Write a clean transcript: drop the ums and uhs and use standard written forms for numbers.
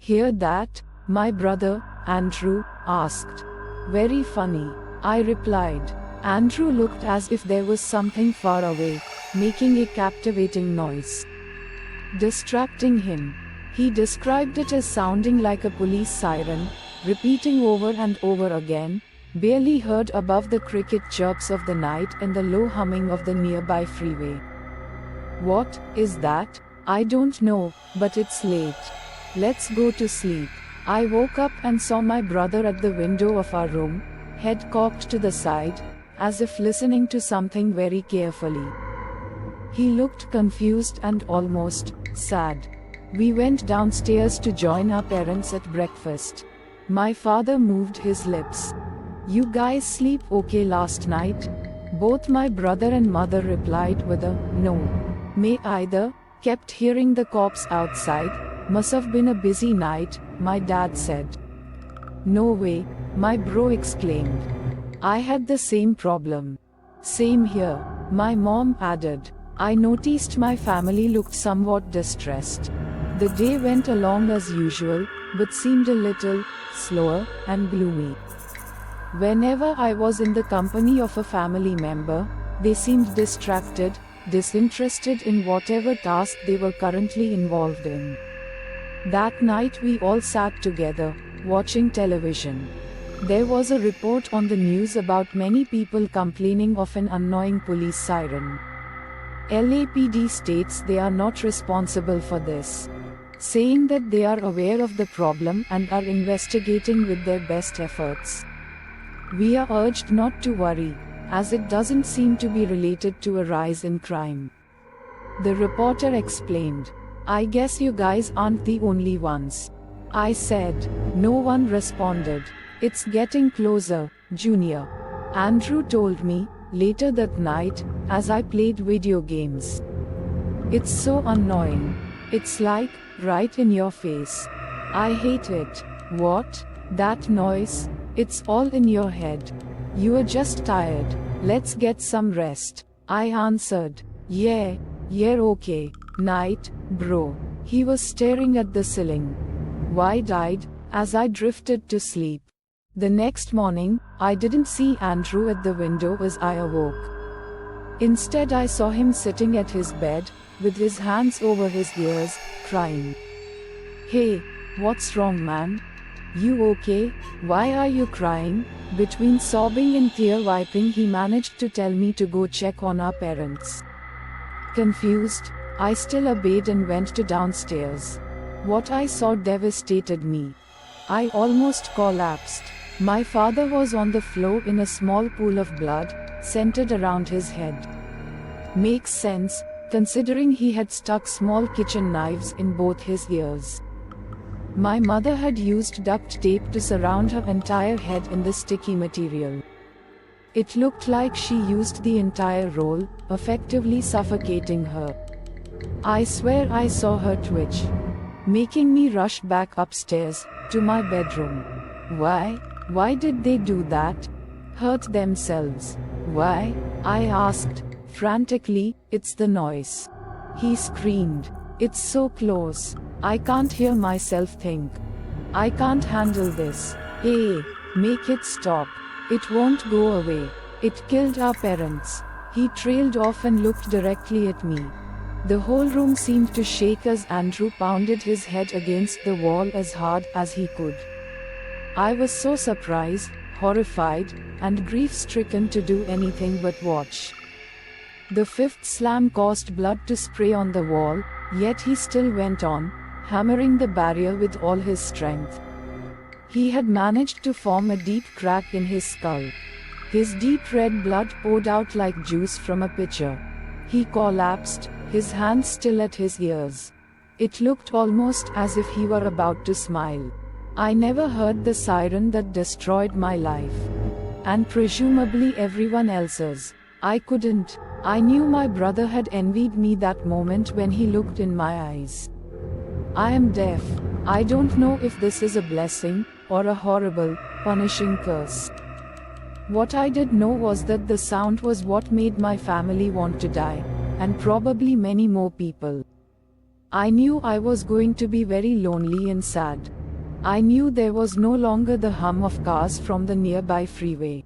Hear that? My brother, Andrew, asked. Very funny, I replied. Andrew looked as if there was something far away, making a captivating noise, distracting him. He described it as sounding like a police siren, repeating over and over again, barely heard above the cricket chirps of the night and the low humming of the nearby freeway. What is that? I don't know, but it's late. Let's go to sleep. I woke up and saw my brother at the window of our room, head cocked to the side, as if listening to something very carefully. He looked confused and almost sad. We went downstairs to join our parents at breakfast. My father moved his lips. You guys sleep okay last night? Both my brother and mother replied with a no. May either. Kept hearing the cops outside. Must have been a busy night, my dad said. No way, my bro exclaimed. I had the same problem. Same here, my mom added. I noticed my family looked somewhat distressed. The day went along as usual, but seemed a little slower and gloomy. Whenever I was in the company of a family member, they seemed distracted, disinterested in whatever task they were currently involved in. That night we all sat together, watching television. There was a report on the news about many people complaining of an annoying police siren. LAPD states they are not responsible for this, saying that they are aware of the problem and are investigating with their best efforts. We are urged not to worry, as it doesn't seem to be related to a rise in crime. The reporter explained. I guess you guys aren't the only ones. I said. No one responded. It's getting closer, Junior. Andrew told me, later that night, as I played video games. It's so annoying. It's like, right in your face. I hate it. What? That noise? It's all in your head. You are just tired. Let's get some rest. I answered. Yeah, okay. Night, bro. He was staring at the ceiling, wide-eyed, as I drifted to sleep. The next morning, I didn't see Andrew at the window as I awoke. Instead, I saw him sitting at his bed, with his hands over his ears, crying. Hey, what's wrong, man? You okay? Why are you crying? Between sobbing and tear wiping, he managed to tell me to go check on our parents. Confused, I still obeyed and went to downstairs. What I saw devastated me. I almost collapsed. My father was on the floor in a small pool of blood, centered around his head. Makes sense, considering he had stuck small kitchen knives in both his ears. My mother had used duct tape to surround her entire head in the sticky material. It looked like she used the entire roll, effectively suffocating her. I swear I saw her twitch, making me rush back upstairs, to my bedroom. Why did they do that? Hurt themselves. Why? I asked, frantically. It's the noise. He screamed. It's so close. I can't hear myself think. I can't handle this. Hey, make it stop. It won't go away. It killed our parents. He trailed off and looked directly at me. The whole room seemed to shake as Andrew pounded his head against the wall as hard as he could. I was so surprised, horrified, and grief-stricken to do anything but watch. The fifth slam caused blood to spray on the wall, yet he still went on, hammering the barrier with all his strength. He had managed to form a deep crack in his skull. His deep red blood poured out like juice from a pitcher. He collapsed, his hands still at his ears. It looked almost as if he were about to smile. I never heard the siren that destroyed my life. And presumably everyone else's. I couldn't. I knew my brother had envied me that moment when he looked in my eyes. I am deaf. I don't know if this is a blessing, or a horrible, punishing curse. What I did know was that the sound was what made my family want to die, and probably many more people. I knew I was going to be very lonely and sad. I knew there was no longer the hum of cars from the nearby freeway.